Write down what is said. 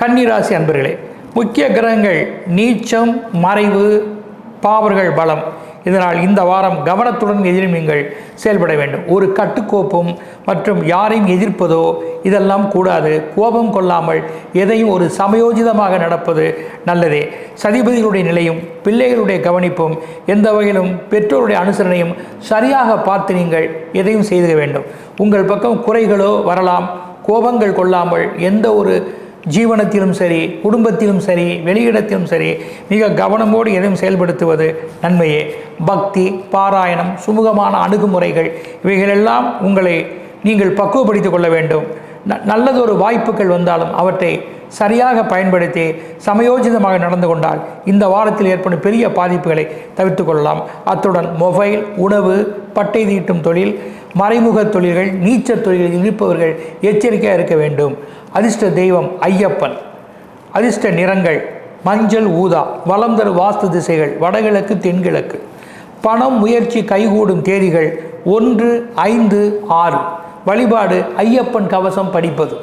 கன்னிராசி அன்பர்களே, முக்கிய கிரகங்கள் நீச்சம், மறைவு, பாவர்கள் பலம். இதனால் இந்த வாரம் கவனத்துடன் எதிலும் நீங்கள் செயல்பட வேண்டும். ஒரு கட்டுக்கோப்பும் மற்றும் யாரையும் எதிர்ப்பதோ இதெல்லாம் கூடாது. கோபம் கொள்ளாமல் எதையும் ஒரு சமயோஜிதமாக நடப்பது நல்லதே. சதிபதிகளுடைய நிலையும் பிள்ளைகளுடைய கவனிப்பும் எந்த வகையிலும் பெற்றோருடைய அனுசரணையும் சரியாக பார்த்து நீங்கள் எதையும் செய்திட வேண்டும். உங்கள் பக்கம் குறைகளோ வரலாம். கோபங்கள் கொள்ளாமல் எந்த ஒரு ஜீவனத்திலும் சரி, குடும்பத்திலும் சரி, வெளியிடத்திலும் சரி மிக கவனமோடு எதையும் செயல்படுத்துவது நன்மையே. பக்தி, பாராயணம், சுமூகமான அணுகுமுறைகள் இவைகளெல்லாம் உங்களை நீங்கள் பக்குவப்படுத்திக் கொள்ள வேண்டும். நல்லதொரு வாய்ப்புகள் வந்தாலும் அவற்றை சரியாக பயன்படுத்தி சமயோஜிதமாக நடந்து கொண்டால் இந்த வாரத்தில் ஏற்படும் பெரிய பாதிப்புகளை தவிர்த்து கொள்ளலாம். அத்துடன் மொபைல், உணவு, பட்டை தீட்டும் தொழில், மறைமுக தொழில்கள், நீச்சல் தொழில்களில் இருப்பவர்கள் எச்சரிக்கையாக இருக்க வேண்டும். அதிர்ஷ்ட தெய்வம் ஐயப்பன். அதிர்ஷ்ட நிறங்கள் மஞ்சள், ஊதா. வலம் தரும் வாஸ்து திசைகள் வடகிழக்கு, தென்கிழக்கு. பணம் முயற்சி கைகூடும் தேதிகள் 1, 5, 6. வழிபாடு ஐயப்பன் கவசம் படிப்பது.